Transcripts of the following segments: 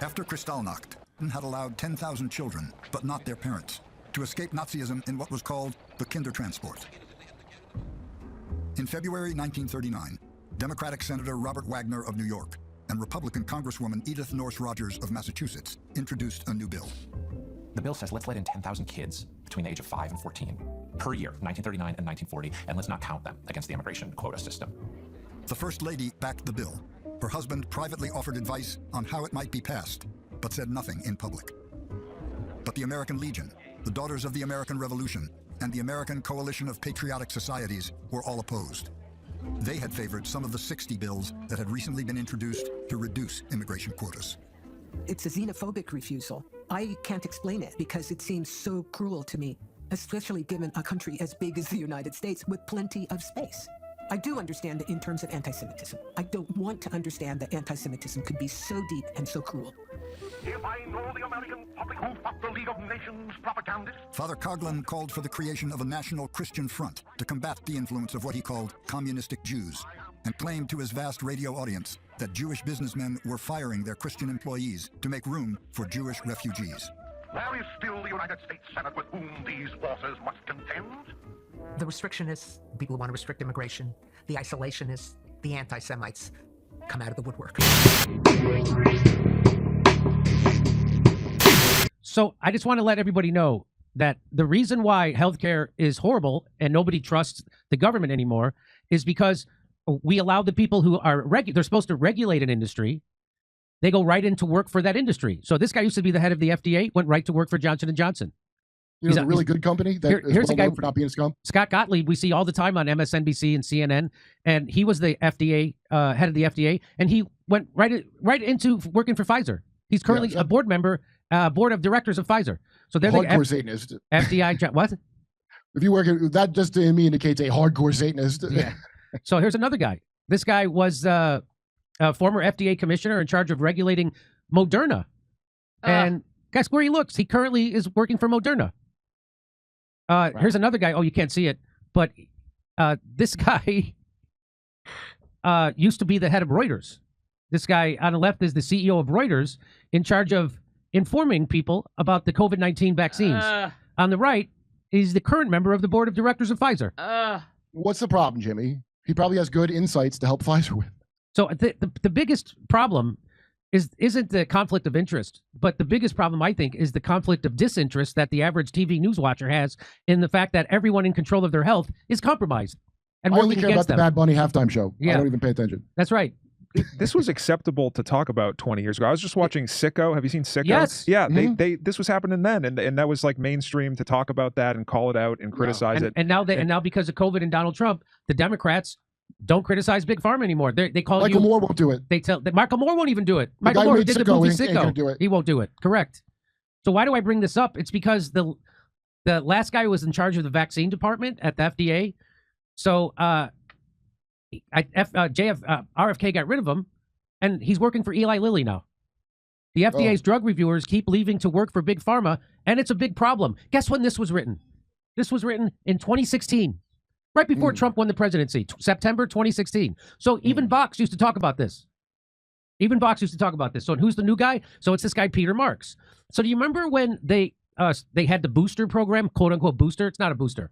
After Kristallnacht had allowed 10,000 children, but not their parents, to escape Nazism in what was called the Kindertransport. In February 1939, Democratic Senator Robert Wagner of New York and Republican Congresswoman Edith Norse Rogers of Massachusetts introduced a new bill. The bill says let's let in 10,000 kids between the age of 5 and 14 per year, 1939 and 1940, and let's not count them against the immigration quota system. The First Lady backed the bill. Her husband privately offered advice on how it might be passed, but said nothing in public. But the American Legion, the Daughters of the American Revolution, and the American Coalition of Patriotic Societies were all opposed. They had favored some of the 60 bills that had recently been introduced to reduce immigration quotas. It's a xenophobic refusal. I can't explain it because it seems so cruel to me, especially given a country as big as the United States with plenty of space. I do understand it in terms of anti-Semitism. I don't want to understand that anti-Semitism could be so deep and so cruel. If I know the American public who fought the League of Nations propagandists. Father Coughlin called for the creation of a national Christian front to combat the influence of what he called communistic Jews, and claimed to his vast radio audience that Jewish businessmen were firing their Christian employees to make room for Jewish refugees. There is still the United States Senate with whom these forces must contend. The restrictionists, people who want to restrict immigration, the isolationists, the anti-Semites come out of the woodwork. So I just want to let everybody know that the reason why healthcare is horrible and nobody trusts the government anymore is because we allow the people who are they're supposed to regulate an industry. They go right into work for that industry. So this guy used to be the head of the FDA, went right to work for Johnson & Johnson. You know, a really good company that here's a guy for not being a scum. Scott Gottlieb, we see all the time on MSNBC and CNN, and he was the FDA head of the FDA, and he went right into working for Pfizer. He's currently a board member, board of directors of Pfizer. So they're hardcore Satanist. FDI. What? If you work that, just to me indicates a hardcore Satanist. Yeah. So here's another guy. This guy was a former FDA commissioner in charge of regulating Moderna, and guess where he looks? He currently is working for Moderna. Wow. Here's another guy. Oh, you can't see it, but this guy used to be the head of Reuters. This guy on the left is the CEO of Reuters, in charge of informing people about the COVID-19 vaccines. On the right is the current member of the board of directors of Pfizer. What's the problem, Jimmy? He probably has good insights to help Pfizer with. So the biggest problem isn't the conflict of interest, but the biggest problem, I think, is the conflict of disinterest that the average TV news watcher has in the fact that everyone in control of their health is compromised. And I only care about the Bad Bunny halftime show. Yeah. I don't even pay attention. That's right. This was acceptable to talk about 20 years ago. I was just watching Sicko. Have you seen Sicko? Yes. Yeah, this was happening then, and that was like mainstream to talk about that and call it out and criticize it. And now because of COVID and Donald Trump, the Democrats don't criticize Big Pharma anymore. They call Michael Moore won't do it. They tell that Michael Moore won't even do it. Michael Moore did the movie Sicko. He won't do it. Correct. So why do I bring this up? It's because the last guy who was in charge of the vaccine department at the FDA. So RFK got rid of him, and he's working for Eli Lilly now. The FDA's drug reviewers keep leaving to work for Big Pharma, and it's a big problem. Guess when this was written? This was written in 2016. Right before Trump won the presidency, September 2016. So even Vox used to talk about this. So who's the new guy? So it's this guy, Peter Marks. So do you remember when they had the booster program, quote unquote booster? It's not a booster.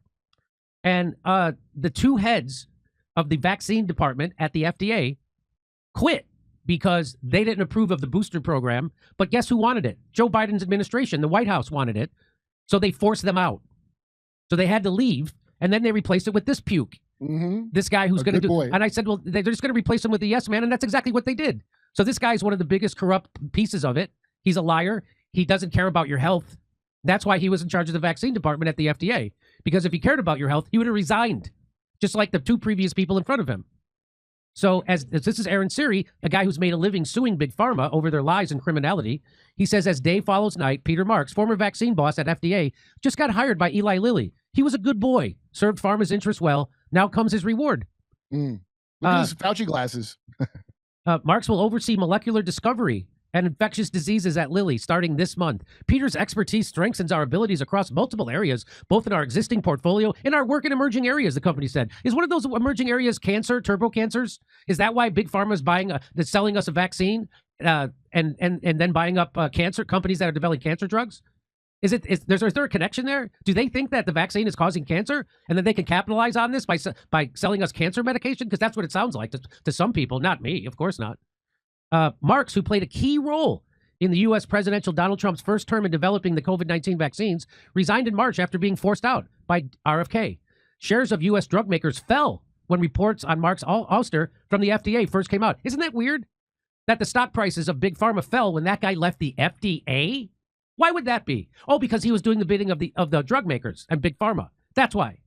And the two heads of the vaccine department at the FDA quit because they didn't approve of the booster program. But guess who wanted it? Joe Biden's administration, the White House wanted it. So they forced them out. So they had to leave. And then they replaced it with this puke. This guy who's going to do. Boy. And I said, well, they're just going to replace him with the yes man. And that's exactly what they did. So this guy's one of the biggest corrupt pieces of it. He's a liar. He doesn't care about your health. That's why he was in charge of the vaccine department at the FDA. Because if he cared about your health, he would have resigned, just like the two previous people in front of him. So as this is Aaron Siri, a guy who's made a living suing Big Pharma over their lies and criminality. He says, as day follows night, Peter Marks, former vaccine boss at FDA, just got hired by Eli Lilly. He was a good boy, served pharma's interests well. Now comes his reward. Look at his Fauci glasses. Marks will oversee molecular discovery and infectious diseases at Lilly starting this month. Peter's expertise strengthens our abilities across multiple areas, both in our existing portfolio and our work in emerging areas, the company said. Is one of those emerging areas cancer, turbo cancers? Is that why Big Pharma is selling us a vaccine and then buying up cancer companies that are developing cancer drugs? Is there a connection there? Do they think that the vaccine is causing cancer and then they can capitalize on this by selling us cancer medication? Because that's what it sounds like to some people, not me, of course not. Marks, who played a key role in the U.S. presidential Donald Trump's first term in developing the COVID-19 vaccines, resigned in March after being forced out by RFK. Shares of U.S. drug makers fell when reports on Mark's ouster from the FDA first came out. Isn't that weird? That the stock prices of Big Pharma fell when that guy left the FDA? Why would that be? Oh, because he was doing the bidding of the drug makers and Big Pharma. That's why.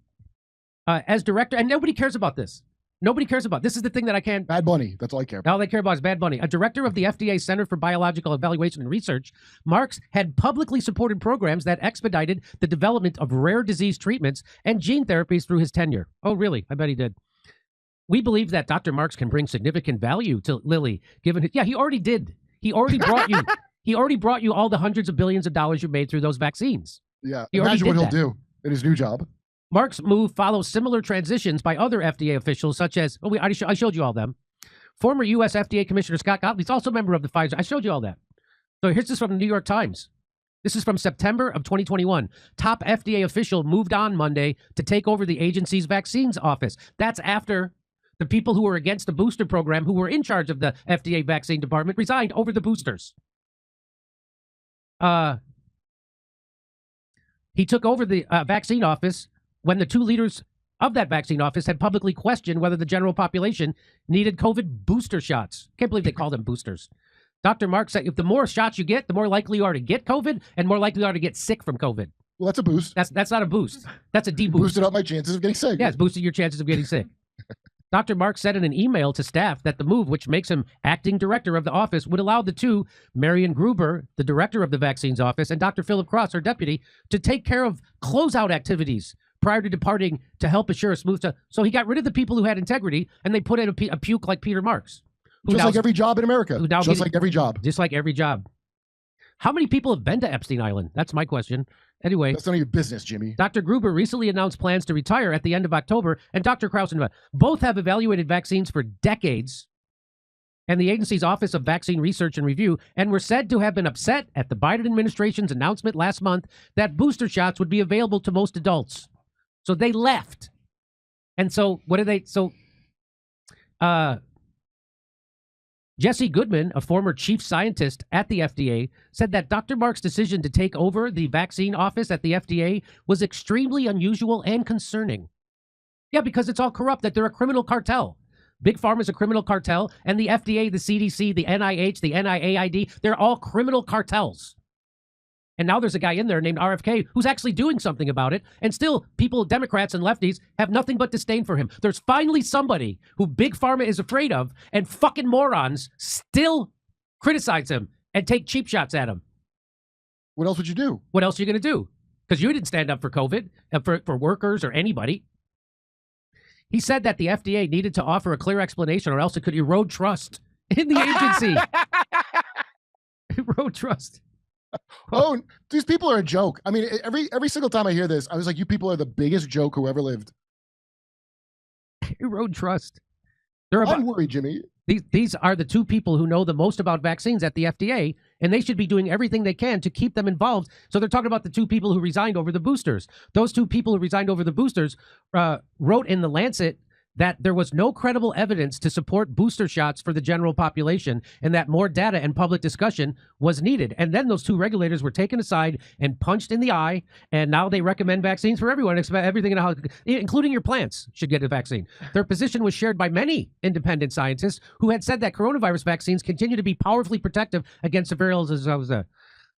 As director, and nobody cares about this. Nobody cares about. This is the thing that I can't. Bad Bunny. That's all I care about. All they care about is Bad Bunny. A director of the FDA Center for Biological Evaluation and Research, Marks had publicly supported programs that expedited the development of rare disease treatments and gene therapies through his tenure. Oh, really? I bet he did. We believe that Dr. Marks can bring significant value to Lilly, given his, yeah, he already did. He already brought you. He already brought you all the hundreds of billions of dollars you made through those vaccines. Yeah, imagine what he'll do in his new job. Mark's move follows similar transitions by other FDA officials, such as, I showed you all them. Former U.S. FDA Commissioner Scott Gottlieb is also a member of the Pfizer. I showed you all that. So here's this from the New York Times. This is from September of 2021. Top FDA official moved on Monday to take over the agency's vaccines office. That's after the people who were against the booster program, who were in charge of the FDA vaccine department, resigned over the boosters. He took over the vaccine office when the two leaders of that vaccine office had publicly questioned whether the general population needed COVID booster shots. Can't believe they call them boosters. Dr. Mark said if the more shots you get, the more likely you are to get COVID and more likely you are to get sick from COVID. Well, that's a boost. That's not a boost. That's a deboost. Boosted up my chances of getting sick. Yeah, it's boosted your chances of getting sick. Dr. Mark said in an email to staff that the move, which makes him acting director of the office, would allow the two, Marion Gruber, the director of the vaccines office, and Dr. Philip Cross, her deputy, to take care of closeout activities prior to departing to help assure a smooth. So he got rid of the people who had integrity, and they put in a puke like Peter Marks. Just like every job in America. Just like every job. Just like every job. How many people have been to Epstein Island? That's my question. Anyway. That's none of your business, Jimmy. Dr. Gruber recently announced plans to retire at the end of October, and Dr. Krausen both have evaluated vaccines for decades, and the agency's Office of Vaccine Research and Review, and were said to have been upset at the Biden administration's announcement last month that booster shots would be available to most adults. So they left. And so what do they... So, Jesse Goodman, a former chief scientist at the FDA, said that Dr. Mark's decision to take over the vaccine office at the FDA was extremely unusual and concerning. Yeah, because it's all corrupt, that they're a criminal cartel. Big Pharma is a criminal cartel, and the FDA, the CDC, the NIH, the NIAID, they're all criminal cartels. And now there's a guy in there named RFK who's actually doing something about it. And still, people, Democrats and lefties, have nothing but disdain for him. There's finally somebody who Big Pharma is afraid of, and fucking morons still criticize him and take cheap shots at him. What else would you do? What else are you going to do? Because you didn't stand up for COVID, for workers or anybody. He said that the FDA needed to offer a clear explanation or else it could erode trust in the agency. Erode trust. Oh, these people are a joke. I mean, every single time I hear this, I was like, you people are the biggest joke who ever lived. Erode trust. I'm worried, Jimmy. These are the two people who know the most about vaccines at the FDA, and they should be doing everything they can to keep them involved. So they're talking about the two people who resigned over the boosters. Those two people who resigned over the boosters wrote in The Lancet that there was no credible evidence to support booster shots for the general population and that more data and public discussion was needed. And then those two regulators were taken aside and punched in the eye, and now they recommend vaccines for everyone, everything in the house, including your plants, should get a vaccine. Their position was shared by many independent scientists who had said that coronavirus vaccines continue to be powerfully protective against the variants.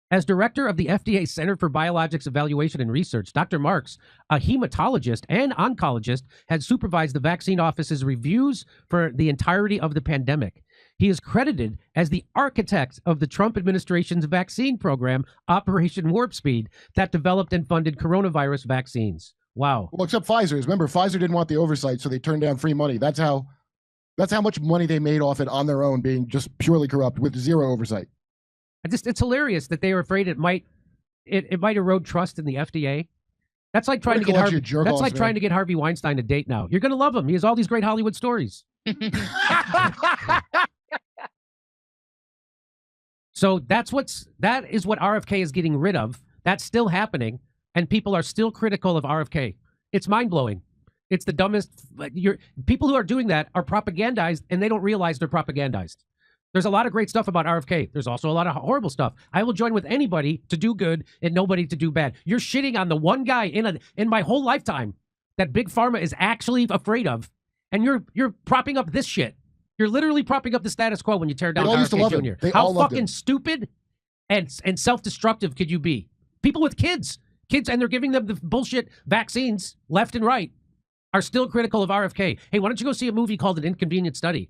As director of the FDA Center for Biologics Evaluation and Research, Dr. Marks, a hematologist and oncologist, had supervised the vaccine office's reviews for the entirety of the pandemic. He is credited as the architect of the Trump administration's vaccine program, Operation Warp Speed, that developed and funded coronavirus vaccines. Wow. Well, except Pfizer's. Remember, Pfizer didn't want the oversight, so they turned down free money. That's how much money they made off it on their own, being just purely corrupt with zero oversight. It's hilarious that they are afraid it might erode trust in the FDA. That's like trying to get Harvey. That's like trying to get Harvey Weinstein a date now. You're going to love him. He has all these great Hollywood stories. So that is what RFK is getting rid of. That's still happening, and people are still critical of RFK. It's mind-blowing. It's the dumbest. People who are doing that are propagandized, and they don't realize they're propagandized. There's a lot of great stuff about RFK. There's also a lot of horrible stuff. I will join with anybody to do good and nobody to do bad. You're shitting on the one guy in my whole lifetime that Big Pharma is actually afraid of, and you're propping up this shit. You're literally propping up the status quo when you tear down RFK Jr. How fucking stupid and self-destructive could you be? People with kids, and they're giving them the bullshit vaccines left and right, are still critical of RFK. Hey, why don't you go see a movie called An Inconvenient Study?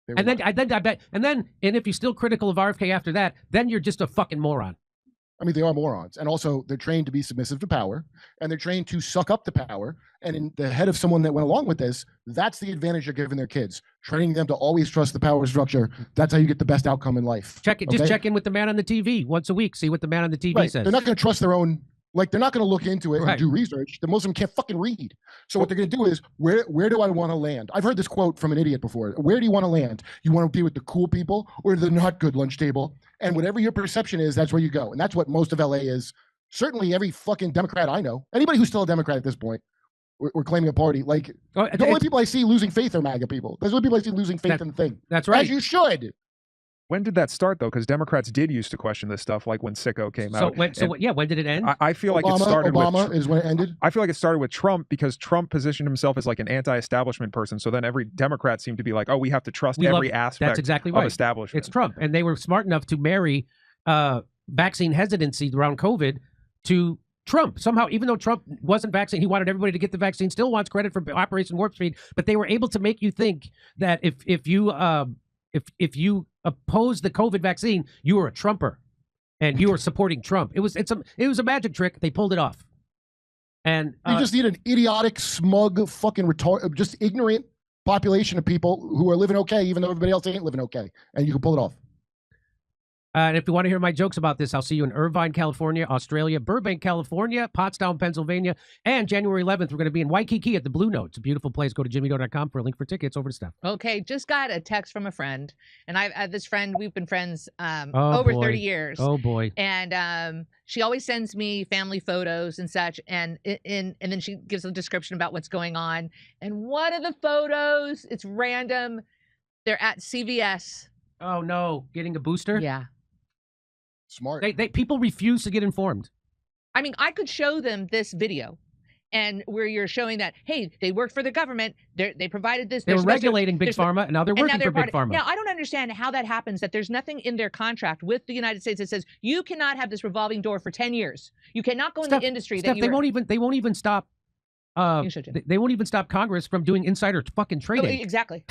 And then if you're still critical of RFK after that, then you're just a fucking moron. I mean, they are morons. And also, they're trained to be submissive to power, and they're trained to suck up the power. And in the head of someone that went along with this, that's the advantage they're giving their kids, training them to always trust the power structure. That's how you get the best outcome in life. Just check in with the man on the TV once a week. See what the man on the TV says. They're not going to trust their own. Like, they're not going to look into it and do research. The most of them can't fucking read. So what they're going to do is, where do I want to land? I've heard this quote from an idiot before. Where do you want to land? You want to be with the cool people or the not good lunch table? And whatever your perception is, that's where you go. And that's what most of LA is. Certainly every fucking Democrat I know, anybody who's still a Democrat at this point, we're claiming a party. Like, the only people I see losing faith are MAGA people. There's only people I see losing faith in the thing. That's right. As you should. When did that start, though? Because Democrats did used to question this stuff, like when Sicko came out. When did it end? I feel like it started Obama with is when it ended. I feel like it started with Trump because Trump positioned himself as like an anti-establishment person. So then every Democrat seemed to be like, oh, we have to trust every aspect that's exactly of right. establishment. It's Trump. And they were smart enough to marry vaccine hesitancy around COVID to Trump. Somehow, even though Trump wasn't vaccinated, he wanted everybody to get the vaccine, still wants credit for Operation Warp Speed. But they were able to make you think that if you oppose the COVID vaccine, you are a Trumper, and you are supporting Trump. It was a magic trick. They pulled it off. And you just need an idiotic, smug, fucking just ignorant population of people who are living okay, even though everybody else ain't living okay, and you can pull it off. And if you want to hear my jokes about this, I'll see you in Irvine, California, Australia, Burbank, California, Pottstown, Pennsylvania, and January 11th, we're going to be in Waikiki at the Blue Note. It's a beautiful place. Go to jimmydore.com for a link for tickets. Over to Steph. Okay, just got a text from a friend, and I've had this friend. We've been friends over 30 years. Oh boy! And she always sends me family photos and such, and then she gives a description about what's going on. And one of the photos, it's random. They're at CVS. Oh no! Getting a booster? Yeah. Smart. People refuse to get informed. I mean, I could show them this video, and where you're showing that, hey, they worked for the government, they provided this. They were regulating Big Pharma, and now they're working for Big Pharma. Now, I don't understand how that happens, that there's nothing in their contract with the United States that says you cannot have this revolving door for 10 years. You cannot go in the industry. Steph, they won't even stop. They won't even stop Congress from doing insider fucking trading. Oh, exactly.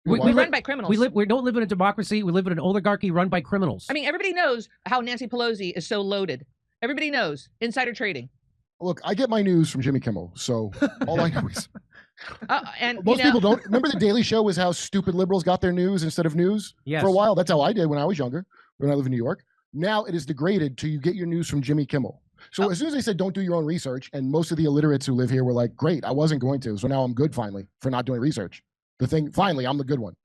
We run by criminals. We don't live in a democracy. We live in an oligarchy run by criminals. I mean, everybody knows how Nancy Pelosi is so loaded. Everybody knows insider trading. Look, I get my news from Jimmy Kimmel, so all I know is and most people don't remember the Daily Show was how stupid liberals got their news instead of news. Yes. For a while, that's how I did when I was younger, when I lived in New York. Now it is degraded to you get your news from Jimmy Kimmel. So as soon as they said don't do your own research, and most of the illiterates who live here were like, great, I wasn't going to, so now I'm good finally for not doing research. Finally, I'm the good one.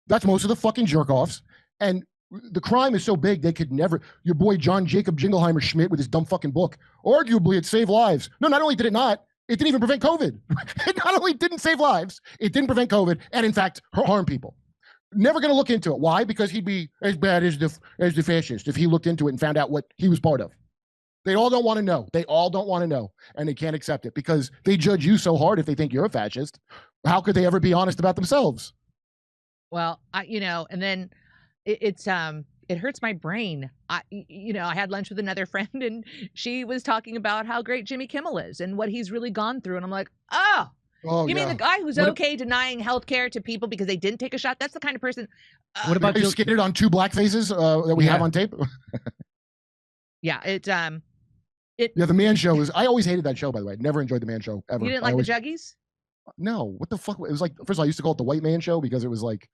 That's most of the fucking jerk-offs. And the crime is so big, they could never... Your boy John Jacob Jingleheimer Schmidt with his dumb fucking book. Arguably, it saved lives. No, not only did it not, it didn't even prevent COVID. It not only didn't save lives, it didn't prevent COVID, and in fact, harm people. Never going to look into it. Why? Because he'd be as bad as the fascist if he looked into it and found out what he was part of. They all don't want to know. They all don't want to know, and they can't accept it because they judge you so hard if they think you're a fascist. How could they ever be honest about themselves? Well, and then it hurts my brain. I had lunch with another friend, and she was talking about how great Jimmy Kimmel is and what he's really gone through. And I'm like, you mean the guy who's denying health care to people because they didn't take a shot? That's the kind of person. What about you skated on two black faces that we have on tape? Yeah, the Man Show is. I always hated that show, by the way. Never enjoyed the Man Show ever. You didn't like the Juggies? No, what the fuck? It was like, first of all, I used to call it the White Man Show because it was like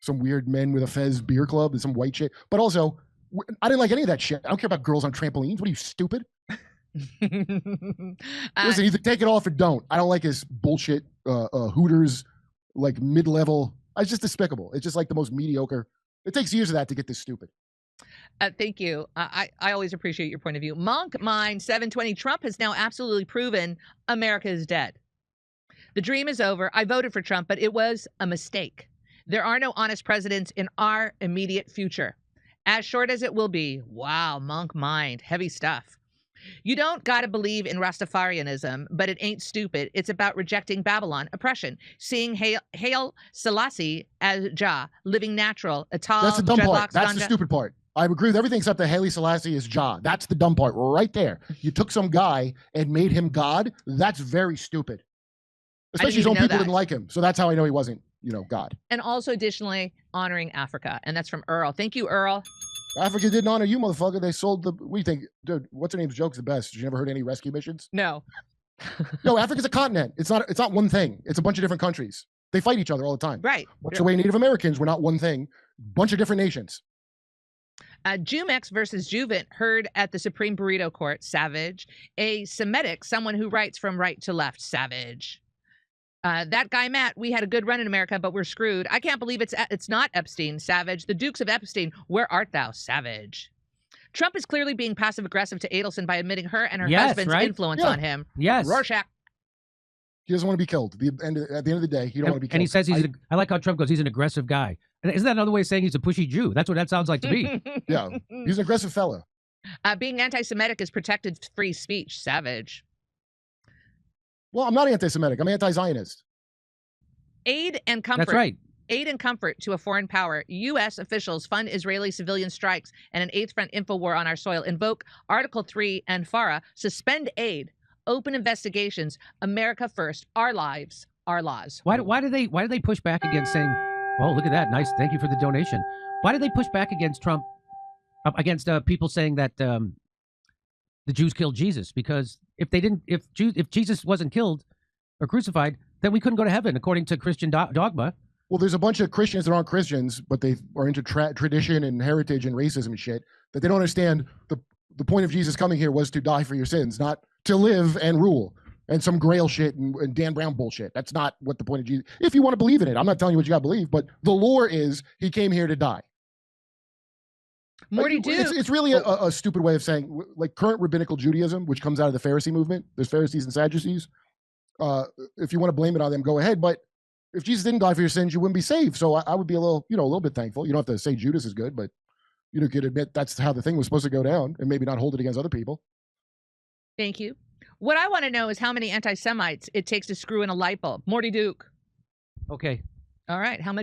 some weird men with a Fez beer club and some white shit. But also, I didn't like any of that shit. I don't care about girls on trampolines. What are you, stupid? Listen, either take it off or don't. I don't like his bullshit Hooters, like mid-level. It's just despicable. It's just like the most mediocre. It takes years of that to get this stupid. Thank you. I always appreciate your point of view. Monk Mine 720. Trump has now absolutely proven America is dead. The dream is over. I voted for Trump, but it was a mistake. There are no honest presidents in our immediate future. As short as it will be. Wow, Monk Mind. Heavy stuff. You don't gotta believe in Rastafarianism, but it ain't stupid. It's about rejecting Babylon, oppression, seeing Haile Selassie as Jah, living natural, a tall, That's the dumb part. dreadlocks, That's the ganja. stupid part. I agree with everything except that Haile Selassie is Jah. That's the dumb part right there. You took some guy and made him God. That's very stupid. Especially his even own know people that. didn't like him. So that's how I know he wasn't, God. And also additionally honoring Africa. And that's from Earl. Thank you, Earl. Africa didn't honor you, motherfucker. They sold the. What do you think, dude? What's her name's joke's the best? You never heard any rescue missions? No. No, Africa's a continent. It's not. It's not one thing. It's a bunch of different countries. They fight each other all the time. Right. Much the way Native Americans were not one thing. Bunch of different nations. Jumex versus Juvent heard at the Supreme Burrito Court. Savage. A Semitic, someone who writes from right to left. Savage. That guy Matt, we had a good run in America, but we're screwed. I can't believe it's not Epstein. Savage. The Dukes of Epstein. Where art thou? Savage. Trump is clearly being passive aggressive to Adelson by admitting her and her husband's influence on him. Yes. Rorschach. He doesn't want to be killed. At the end of the day, he don't want to be killed. And he says I like how Trump goes, he's an aggressive guy. Isn't that another way of saying he's a pushy Jew? That's what that sounds like to me. Yeah, he's an aggressive fella. Being anti-Semitic is protected free speech. Savage. Well, I'm not anti-Semitic. I'm anti-Zionist. Aid and comfort. That's right. Aid and comfort to a foreign power. U.S. officials fund Israeli civilian strikes and an eighth front info war on our soil. Invoke Article 3 and FARA. Suspend aid. Open investigations. America first. Our lives. Our laws. Why do they push back against saying, oh, look at that. Nice. Thank you for the donation. Why do they push back against Trump, against people saying that the Jews killed Jesus? Because if Jesus wasn't killed or crucified, then we couldn't go to heaven according to Christian dogma. Well, there's a bunch of Christians that aren't Christians, but they are into tradition and heritage and racism and shit, that they don't understand the point of Jesus coming here was to die for your sins, not to live and rule and some grail shit and Dan Brown bullshit. That's not what the point of Jesus, if you want to believe in it. I'm not telling you what you got to believe, but the lore is he came here to die. Morty Duke. It's really a stupid way of saying, like, current rabbinical Judaism, which comes out of the Pharisee movement. There's Pharisees and Sadducees. If you want to blame it on them, go ahead. But if Jesus didn't die for your sins, you wouldn't be saved. So I would be a little bit thankful. You don't have to say Judas is good, but you could admit that's how the thing was supposed to go down and maybe not hold it against other people. Thank you. What I want to know is how many anti-Semites it takes to screw in a light bulb. Morty Duke. Okay. All right. How much